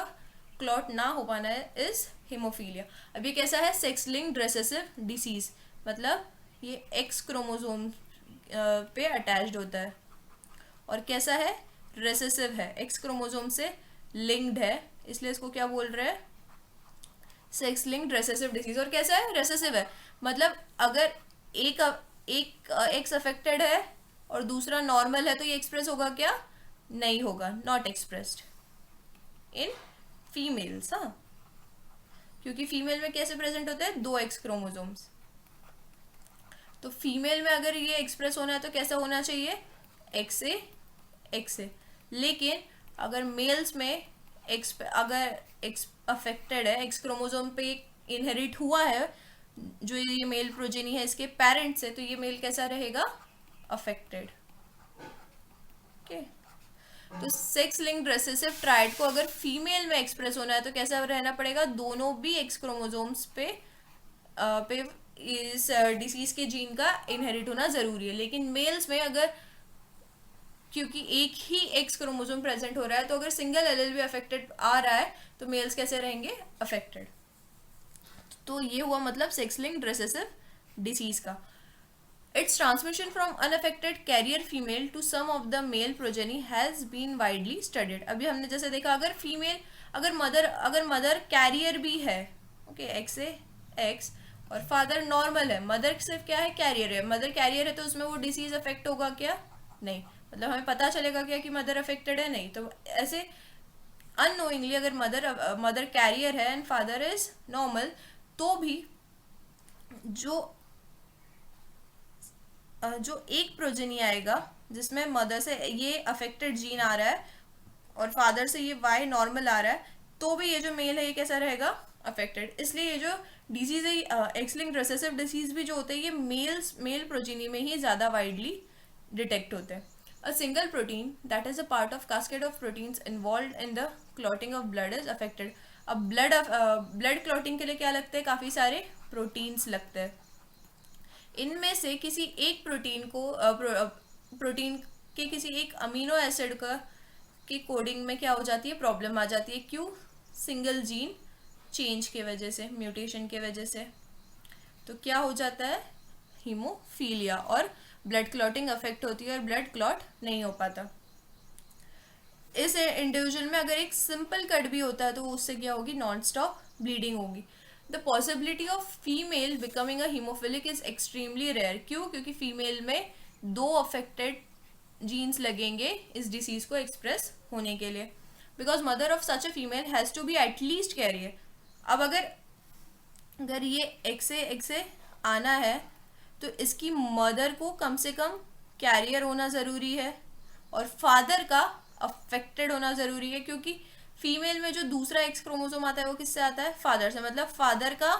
क्लॉट ना हो पाना इज हीमोफीलिया। अब ये कैसा है? सेक्स लिंक्ड रेसेसिव डिसीज, मतलब ये एक्स क्रोमोसोम पे अटैच्ड होता है। और कैसा है? रेसेसिव है, एक्स क्रोमोसोम से लिंक्ड है, इसलिए इसको क्या बोल रहे हैं? Sex linked recessive disease. और कैसा है? रेसेसिव है, मतलब अगर एक एक्स अफेक्टेड है और दूसरा नॉर्मल है तो ये एक्सप्रेस होगा क्या? नहीं होगा, नॉट एक्सप्रेस्ड इन फीमेल्स। हाँ, क्योंकि फीमेल में कैसे प्रेजेंट होते हैं? दो एक्स क्रोमोसोम्स। तो फीमेल में अगर ये एक्सप्रेस होना है तो कैसा होना चाहिए? एक्स ए। लेकिन अगर मेल्स में अगर एक्स अफेक्टेड है, एक्स क्रोमोसोम पे इनहेरिट हुआ है जो ये मेल प्रोजेनी है इसके पेरेंट से, तो ये मेल कैसा रहेगा? अफेक्टेड। ओके, तो सेक्स लिंक्ड रेसेसिव ट्रायड को अगर फीमेल में एक्सप्रेस होना है तो कैसा रहना पड़ेगा? दोनों भी एक्स क्रोमोसोम्स पे इस डिसीज के जीन का इनहेरिट होना जरूरी है। लेकिन मेल्स में अगर, क्योंकि एक ही एक्स क्रोमोसोम प्रेजेंट हो रहा है, तो अगर सिंगल एलील भी अफेक्टेड आ रहा है तो मेल्स कैसे रहेंगे? अफेक्टेड। तो ये हुआ मतलब सेक्स लिंक्ड रेसेसिव डिसीज का। Its transmission from unaffected carrier female to some of the male progeny has been widely studied. अभी हमने जैसे देखा, अगर फीमेल, अगर मदर कैरियर भी है, ओके, एक्स ए एक्स, और फादर नॉर्मल है, मदर सिर्फ क्या है? कैरियर है। मदर कैरियर है तो उसमें वो डिसीज अफेक्ट होगा क्या? नहीं। मतलब हमें पता चलेगा क्या कि मदर अफेक्टेड है? नहीं। तो ऐसे अननोइंगली अगर मदर कैरियर है एंड फादर इज नॉर्मल, तो भी जो एक प्रोजेनी आएगा जिसमें मदर से ये अफेक्टेड जीन आ रहा है और फादर से ये वाई नॉर्मल आ रहा है, तो भी ये जो मेल है ये कैसा रहेगा? अफेक्टेड। इसलिए ये जो डिजीज है एक्स लिंक्ड रिसेसिव डिसीज भी जो होते हैं ये मेल प्रोजीनी में ही ज़्यादा वाइडली डिटेक्ट होते हैं। A single protein that is a part of cascade of proteins involve in the clotting of blood is affected. अब ब्लड क्लॉटिंग के लिए क्या लगते हैं, काफ़ी सारे प्रोटीन्स लगते हैं। इनमें से किसी एक प्रोटीन के किसी एक अमीनो एसिड का की कोडिंग में क्या हो जाती है, प्रॉब्लम आ जाती है। क्यों? सिंगल जीन चेंज के वजह से, म्यूटेशन के वजह से। तो क्या हो जाता है, हीमोफीलिया, और ब्लड क्लॉटिंग अफेक्ट होती है और ब्लड क्लॉट नहीं हो पाता। इस इंडिविजुअल में अगर एक सिंपल कट भी होता है तो उससे क्या होगी, नॉन स्टॉप ब्लीडिंग होगी। The possibility of female becoming a hemophilic is extremely rare. क्यों? क्योंकि फीमेल में 2 अफेक्टेड जीन्स लगेंगे इस डिसीज को एक्सप्रेस होने के लिए, because mother of such a female has to be at least carrier. अब अगर ये एक्स से आना है तो इसकी मदर को कम से कम कैरियर होना ज़रूरी है और फादर का अफेक्टेड होना ज़रूरी है, क्योंकि फीमेल में जो दूसरा एक्स क्रोमोसोम आता है वो किससे आता है, फादर से। मतलब फादर का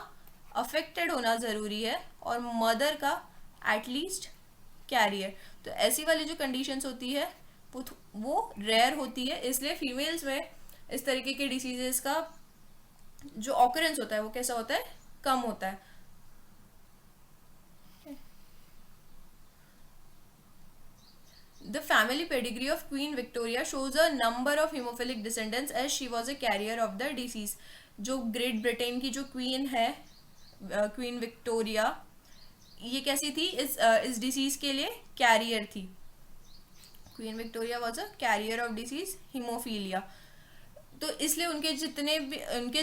अफेक्टेड होना ज़रूरी है और मदर का एटलीस्ट कैरियर। तो ऐसी वाली जो कंडीशंस होती है वो रेयर होती है, इसलिए फीमेल्स में इस तरीके के डिसीजेस का जो ऑकरेंस होता है वो कैसा होता है, कम होता है। The family pedigree of Queen Victoria shows a number of hemophilic descendants as she was a carrier of the disease. जो ग्रेट ब्रिटेन की जो क्वीन है, क्वीन विक्टोरिया, ये कैसी थी, इस डिसीज के लिए कैरियर थी। Queen Victoria was a carrier of disease haemophilia. तो इसलिए उनके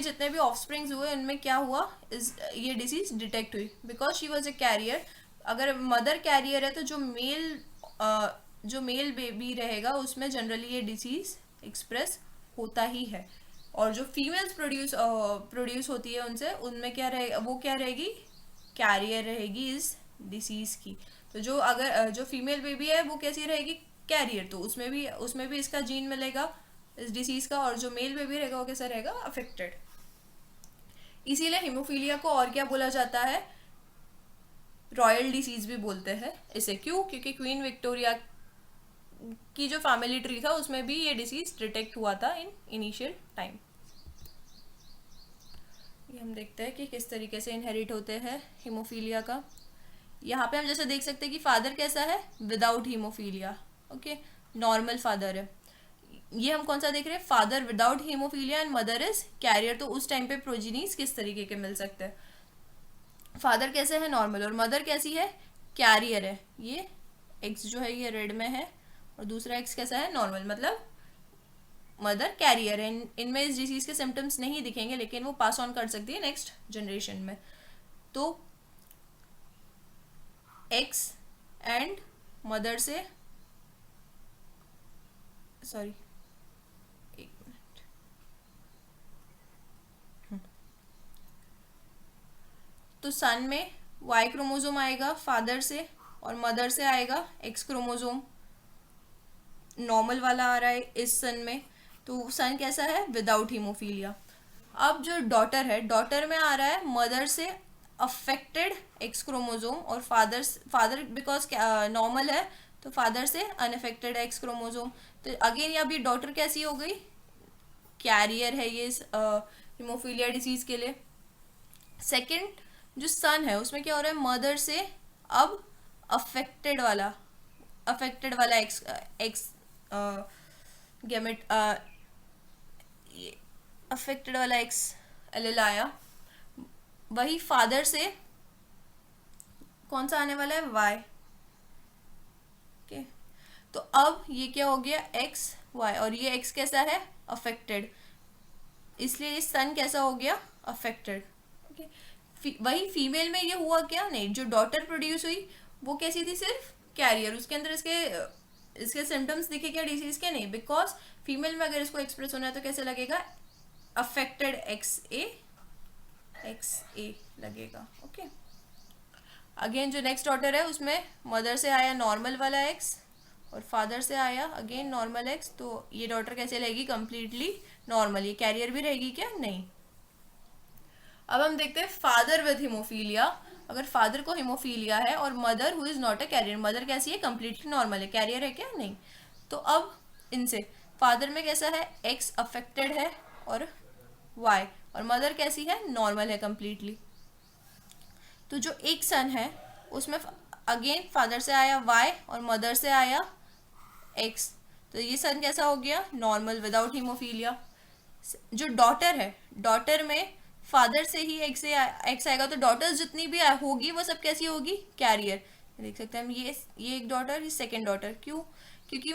जितने भी ऑफस्प्रिंग्स हुए उनमें क्या हुआ, ये डिसीज डिटेक्ट हुई because she was a carrier. अगर मदर कैरियर है तो जो मेल बेबी रहेगा उसमें जनरली ये डिसीज एक्सप्रेस होता ही है। और जो फीमेल्स प्रोड्यूस होती है उनमें क्या रहेगा, वो क्या रहेगी, कैरियर रहेगी इस डिसीज की। तो जो फीमेल बेबी है वो कैसी रहेगी, कैरियर। तो उसमें भी इसका जीन मिलेगा इस डिसीज का, और जो मेल बेबी रहेगा वो कैसा रहेगा, अफेक्टेड। इसीलिए हीमोफीलिया को और क्या बोला जाता है, रॉयल डिसीज भी बोलते हैं इसे। क्यों? क्योंकि क्वीन विक्टोरिया की जो फैमिली ट्री था उसमें भी ये डिसीज डिटेक्ट हुआ था इन इनिशियल टाइम। ये हम देखते हैं कि किस तरीके से इनहेरिट होते हैं हीमोफीलिया का। यहाँ पे हम जैसे देख सकते हैं कि फादर कैसा है, without hemophilia, okay, normal father है। ये हम कौन सा देख रहे हैं, father without hemophilia and mother is carrier. तो उस टाइम पे प्रोजीनीज किस तरीके के मिल सकते हैं, फादर कैसे है, नॉर्मल, और मदर कैसी है, कैरियर है। ये एक्स जो है ये रेड में है और दूसरा एक्स कैसा है, नॉर्मल, मतलब मदर कैरियर है। इनमें इस डिसीज के सिम्टम्स नहीं दिखेंगे लेकिन वो पास ऑन कर सकती है नेक्स्ट जनरेशन में। तो एक्स एंड मदर से, सॉरी एक मिनट, तो सन में वाई क्रोमोसोम आएगा फादर से और मदर से आएगा एक्स क्रोमोसोम। नॉर्मल वाला आ रहा है इस सन में, तो सन कैसा है, विदाउट हीमोफीलिया। अब जो डॉटर है, डॉटर में आ रहा है मदर से अफेक्टेड एक्स क्रोमोसोम और फादर बिकॉज नॉर्मल है तो फादर से अनअफेक्टेड एक्स क्रोमोसोम। तो अगेन अब ये डॉटर कैसी हो गई, कैरियर है ये हीमोफीलिया डिसीज के लिए। सेकंड जो सन है उसमें क्या हो रहा है, मदर से अब अफेक्टेड वाला एक्स गैमेट अफेक्टेड वाला एक्स एलील आया। वही फादर से कौन सा आने वाला है, वाई, ओके। तो अब ये क्या हो गया, एक्स वाई, और ये एक्स कैसा है, अफेक्टेड, इसलिए ये सन कैसा हो गया, अफेक्टेड, ओके। वही फीमेल में ये हुआ क्या, नहीं, जो डॉटर प्रोड्यूस हुई वो कैसी थी, सिर्फ कैरियर, उसके अंदर इसके सिम्टम्स दिखे क्या डिसीज के, नहीं, बिकॉज फीमेल में अगर इसको एक्सप्रेस होना है तो कैसे लगेगा, अफेक्टेड एक्स ए लगेगा, ओके। अगेन जो नेक्स्ट डॉटर है उसमें मदर से आया नॉर्मल वाला एक्स और फादर से आया अगेन नॉर्मल एक्स, तो ये डॉटर कैसे रहेगी, कंप्लीटली नॉर्मल, ये कैरियर भी रहेगी क्या, नहीं। अब हम देखते हैं फादर विद हिमोफीलिया। अगर फादर को हिमोफीलिया है और mother who is not a carrier, mother कैसी है, कंप्लीटली नॉर्मल है, कैरियर है क्या, नहीं। तो अब इनसे फादर में कैसा है, एक्स अफेक्टेड है और वाई, और मदर कैसी है, नॉर्मल है कंप्लीटली। तो जो एक सन है उसमें अगेन फादर से आया वाई और मदर से आया एक्स, तो ये सन कैसा हो गया, नॉर्मल विदाउट हीमोफीलिया। जो डॉटर है, डॉटर में फादर से ही एक्स आएगा, तो डॉटर्स जितनी भी होगी वो सब कैसी होगी, कैरियर। देख सकते हैं हम, ये एक डॉटर, ये सेकेंड डॉटर, क्यों, क्योंकि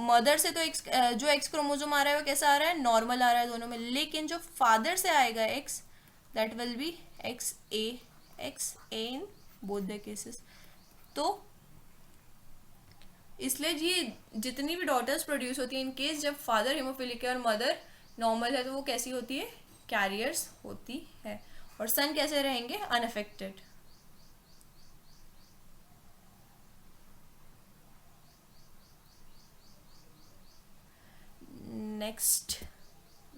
मदर से तो एक्स, जो एक्स क्रोमोजोम आ रहा है वो कैसा आ रहा है, नॉर्मल आ रहा है दोनों में, लेकिन जो फादर से आएगा x, that will be x A in both the cases. तो इसलिए ये जितनी भी डॉटर्स प्रोड्यूस होती है, इन केस जब फादर हिमोफिलिक है और मदर नॉर्मल है, तो वो कैसी होती है, कैरियर्स होती है। और सन कैसे रहेंगे, अनअफेक्टेड। नेक्स्ट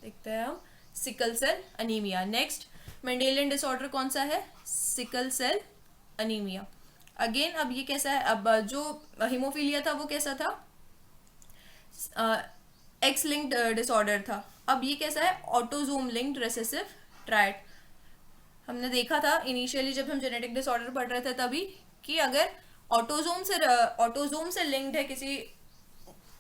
देखते हैं हम sickle cell anemia. Next Mendelian disorder कौन सा है, सिकल सेल अनीमिया। अगेन अब ये कैसा है, अब जो हिमोफीलिया था वो कैसा था, एक्स लिंक्ड डिसऑर्डर था। अब ये कैसा है, ऑटोजोम लिंक्ड रेसेसिव ट्रायड। हमने देखा था इनिशियली जब हम जेनेटिक डिसऑर्डर पढ़ रहे थे तभी, कि अगर ऑटोजोम से लिंक्ड है किसी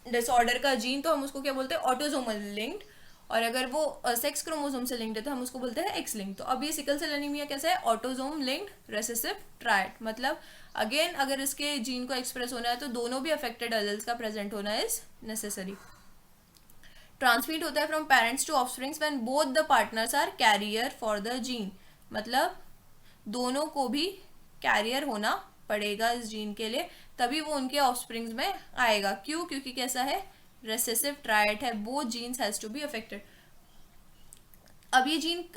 डिसऑर्डर का जीन, तो हम उसको क्या बोलते हैं, ऑटोजोमल लिंक्ड। और अगर वो सेक्स क्रोमोसोम से लिंक्ड है तो हम उसको बोलते हैं एक्स लिंक्ड। तो अब ये सिकल सेल एनीमिया कैसा है, ऑटोजोम लिंक्ड रेसेसिव ट्रायड। मतलब अगेन अगर इसके जीन को एक्सप्रेस होना है तो दोनों भी अफेक्टेड एलील्स का प्रेजेंट होना इज नेसेसरी। ट्रांसमिट होता है from parents to offsprings when both the partners are carrier for the gene. मतलब दोनों को भी कैरियर होना पड़ेगा इस जीन के लिए, तभी वो उनके ऑफस्प्रिंग्स में आएगा। क्यों, क्योंकि कैसा है, रेसेसिव ट्रायड है, both genes has to be affected. अब ये जीन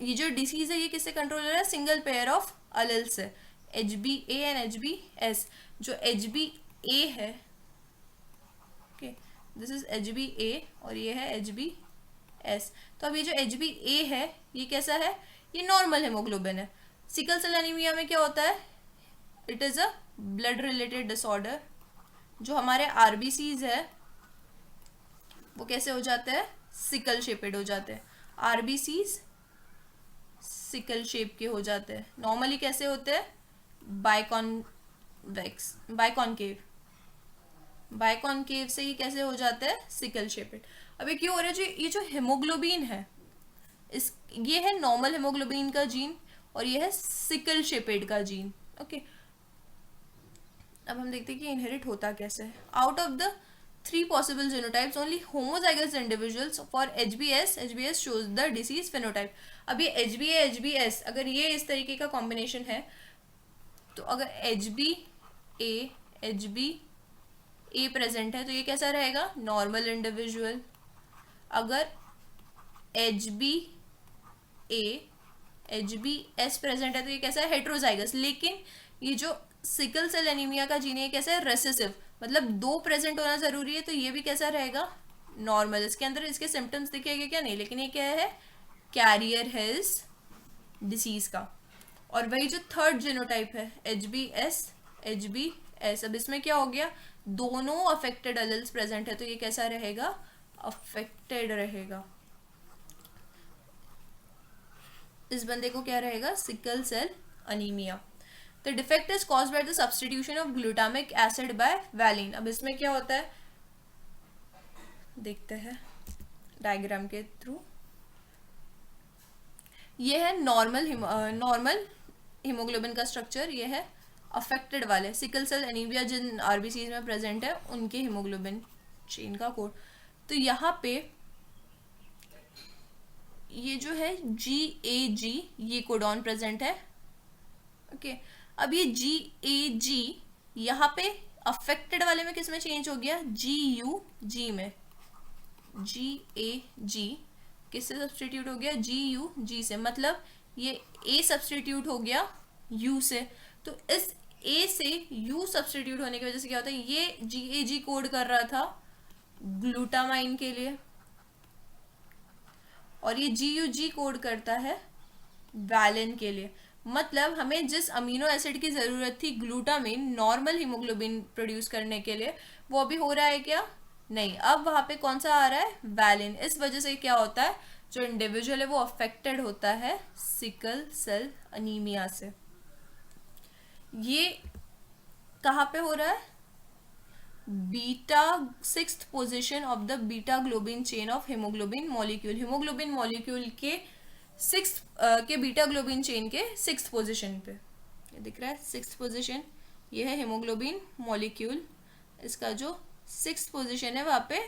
ये जो डिसीज है ये किससे कंट्रोल हो रहा है, सिंगल पेयर ऑफ अलेल्स है, HBA एंड HBS। जो HBA है, ओके, दिस इज HBA और ये है HBS। तो अब ये जो HBA है ये कैसा है, ये नॉर्मल हेमोग्लोबिन है। सिकल सेल एनीमिया में क्या होता है, it is a blood related disorder. जो हमारे RBCs है वो कैसे हो जाते हैं, सिकल शेपेड हो जाते हैं। RBCs सिकल शेप के हो जाते हैं। नॉर्मली कैसे होते हैं, बाइकॉन्वेक्स, बाइकॉनकेव से ये कैसे हो जाते हैं, सिकल शेपेड। अब ये क्यों हो रहा है, जो ये जो हेमोग्लोबिन है इस, ये है नॉर्मल हेमोग्लोबिन का जीन और ये है सिकल शेपेड का जीन। ओके, अब हम देखते हैं कि इनहेरिट होता कैसे है। Out of the 3 possible genotypes only homozygous individuals for HBS shows the disease phenotype। अब ये HBS अगर ये इस तरीके का कॉम्बिनेशन है, तो अगर HBA प्रेजेंट है तो ये कैसा रहेगा, नॉर्मल इंडिविजुअल। अगर HBS प्रेजेंट है तो ये कैसा है, हेट्रोजाइगस। लेकिन ये जो सिकल सेल एनीमिया का जीन है कैसा है, रेसेसिव, मतलब 2 प्रेजेंट होना जरूरी है, तो ये भी कैसा रहेगा, नॉर्मल। इसके अंदर इसके सिम्टम्स दिखेंगे क्या, नहीं, लेकिन ये क्या है, कैरियर है इस डिसीज का। और वही जो थर्ड जीनोटाइप है HBS, अब इसमें क्या हो गया, दोनों अफेक्टेड एलील्स प्रेजेंट है, तो ये कैसा रहेगा, अफेक्टेड रहेगा। इस बंदे को क्या रहेगा, sickle cell anemia. The defect is caused by the substitution of glutamic acid by valine। अब इसमें क्या होता है, देखते हैं डायग्राम के थ्रू। ये है नॉर्मल हीमोग्लोबिन का स्ट्रक्चर, ये है अफेक्टेड वाले सिकल सेल एनीमिया जिन RBCs में प्रेजेंट है उनके हीमोग्लोबिन चेन का कोड। तो यहाँ पे ये जो है GAG ये कोडॉन प्रेजेंट है। ओके, अब ये GAG यहाँ पे अफेक्टेड वाले में किस में चेंज हो गया, GUG में। GAG किससे सब्सटीट्यूट हो गया, GUG से, मतलब ये A सब्सटीट्यूट हो गया U से। तो इस A से U सब्सटीट्यूट होने की वजह से क्या होता है, ये GAG कोड कर रहा था ग्लूटामाइन के लिए, और ये GUG कोड करता है वैलिन के लिए। मतलब हमें जिस अमीनो एसिड की ज़रूरत थी ग्लूटामिन नॉर्मल हीमोग्लोबिन प्रोड्यूस करने के लिए, वो अभी हो रहा है क्या? नहीं। अब वहाँ पे कौन सा आ रहा है? वैलिन। इस वजह से क्या होता है, जो इंडिविजुअल है वो अफेक्टेड होता है सिकल सेल अनीमिया से। ये कहाँ पे हो रहा है? Beta 6th position of the beta globin chain of haemoglobin molecule. Haemoglobin molecule के 6th के बीटा ग्लोबिन चेन के 6th पोजिशन पे, ये दिख रहा है 6th पोजिशन, ये है हीमोग्लोबिन मॉलिक्यूल। इसका जो 6th पोजिशन है वहाँ पे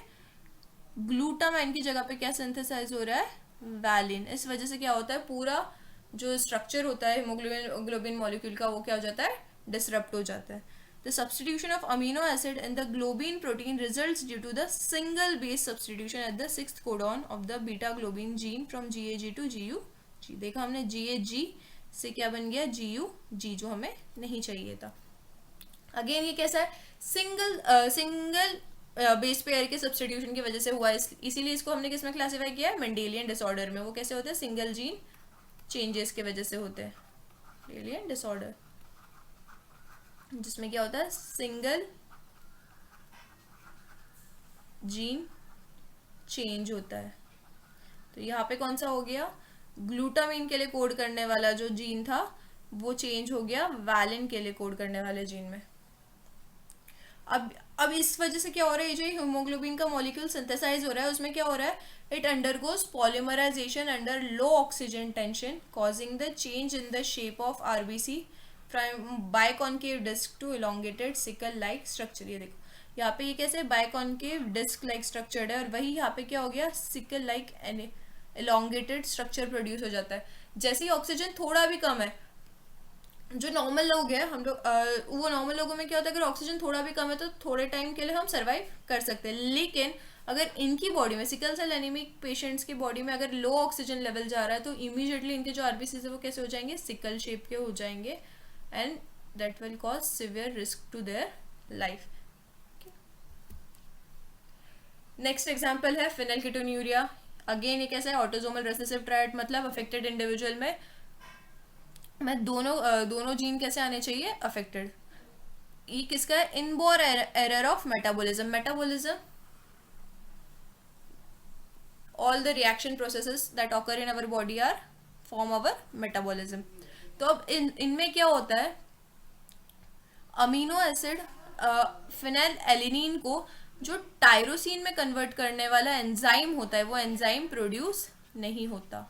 ग्लूटामाइन की जगह पे क्या सिंथेसाइज हो रहा है? वैलिन। इस वजह से क्या होता है, पूरा जो स्ट्रक्चर होता है हीमोग्लोबिन मॉलिक्यूल का वो क्या हो जाता है? डिसरप्ट हो जाता है। The substitution of amino acid in the globin protein results due to the single base substitution at the 6th codon of the beta globin gene from GAG to GUG। देखा हमने GAG से क्या बन गया? GUG, जो हमें नहीं चाहिए था। अगेन ये कैसा है? सिंगल बेस पेयर के सब्सटीट्यूशन की वजह से हुआ है, इसीलिए इसको हमने किस में क्लासीफाई किया है? मेंडेलियन डिसऑर्डर में। वो कैसे होते हैं? सिंगल जीन चेंजेस की वजह से होते हैं मेंडेलियन डिसऑर्डर, जिसमें क्या होता है? सिंगल जीन चेंज होता है। तो यहाँ पे कौन सा हो गया? ग्लूटामिन के लिए कोड करने वाला जो जीन था वो चेंज हो गया वैलिन के लिए कोड करने वाले जीन में। अब इस वजह से क्या हो रहा है, जो हीमोग्लोबिन का मॉलिक्यूल सिंथेसाइज हो रहा है उसमें क्या हो रहा है? It undergoes polymerisation under low oxygen tension causing the change in the shape of RBC biconcave disc to elongated sickle like structure. ये देखो यहाँ पे ये कैसे बाइकॉन्केव डिस्क लाइक स्ट्रक्चर्ड है, और वही यहाँ पे क्या हो गया? Sickle like elongated structure produce हो जाता है। जैसे ही ऑक्सीजन थोड़ा भी कम है, जो नॉर्मल लोग हैं हम लोग, वो नॉर्मल लोगों में क्या होता है, अगर ऑक्सीजन थोड़ा भी कम है तो थोड़े टाइम के लिए हम सर्वाइव कर सकते हैं। लेकिन अगर इनकी बॉडी में, सिकल सेल एनीमिक पेशेंट्स की बॉडी में अगर लो ऑक्सीजन लेवल जा रहा है तो इमीडिएटली इनके जो RBC है वो कैसे हो जाएंगे? सिकल शेप के हो जाएंगे, and that will cause severe risk to their life। Next example है फिनाइलकीटोन्यूरिया। अगेन ये कैसा है? ऑटोसोमल रिसेसिव ट्रायड, मतलब अफेक्टेड इंडिविजुअल में दोनों जीन कैसे आने चाहिए? अफेक्टेड। ये किसका है? Inborn error of metabolism all the reaction processes that occur in our body are form our metabolism। तो अब इनमें क्या होता है? अमीनो एसिड फिनाइल एलिनीन को जो टायरोसिन में कन्वर्ट करने वाला एंजाइम होता है वो एंजाइम प्रोड्यूस नहीं होता,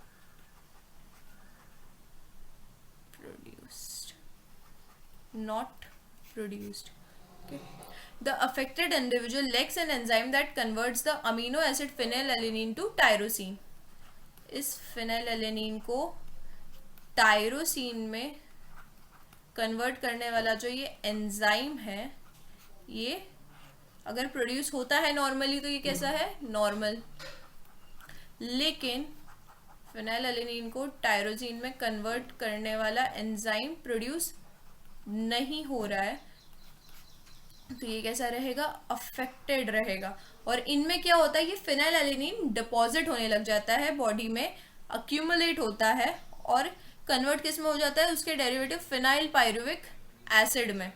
not produced। The affected individual lacks an enzyme that converts the amino acid phenylalanine to tyrosine। इस phenylalanine को टायरोसिन में कन्वर्ट करने वाला जो ये एंजाइम है, ये अगर प्रोड्यूस होता है नॉर्मली तो ये कैसा है? नॉर्मल। लेकिन फिनाइलएलेनिन को टायरोसिन में कन्वर्ट करने वाला एंजाइम प्रोड्यूस नहीं हो रहा है, तो ये कैसा रहेगा? अफेक्टेड रहेगा। और इनमें क्या होता है? ये फिनाइलएलेनिन डिपॉजिट होने लग जाता है बॉडी में, अक्यूमुलेट होता है और कन्वर्ट किस में हो जाता है? उसके डेरिवेटिव फिनाइल पायरुविक एसिड में।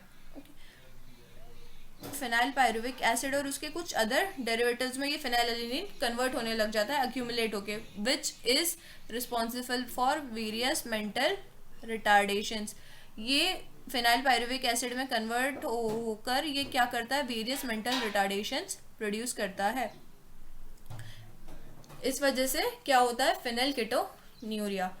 फिनाइल पायरुविक एसिड और उसके कुछ अदर डेरिवेटिव्स में ये फिनाइलएलेनिन कन्वर्ट होने लग जाता है, अक्यूमुलेट होके, which is responsible for various mental retardations. ये फिनाइल पायरुविक एसिड में कन्वर्ट होकर ये क्या करता है? वेरियस मेंटल रिटार्डेशंस प्रोड्यूस करता है। इस वजह से क्या होता है? फिनाइलकीटोन्यूरिया।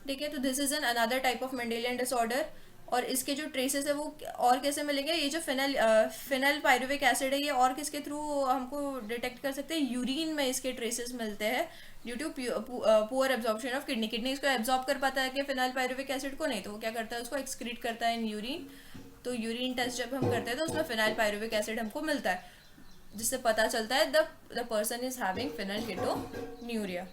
ठीक है, तो this is an another type of Mendelian disorder. और इसके जो ट्रेसेस है वो और कैसे मिलेंगे? ये जो फिनाइल पायरुविक एसिड है ये और किसके थ्रू हमको डिटेक्ट कर सकते हैं? यूरिन में इसके ट्रेसेस मिलते हैं due to poor absorption of kidney. Kidney इसको एब्जॉर्ब कर पाता है कि फिनाइल पायरुविक एसिड को? नहीं, तो वो क्या करता है? उसको एक्सक्रीट करता है इन यूरिन। तो यूरिन टेस्ट जब हम करते हैं तो उसमें फिनाइल पायरुविक एसिड हमको मिलता है, जिससे पता चलता है द पर्सन इज हैविंग फिनाइलकीटोन्यूरिया।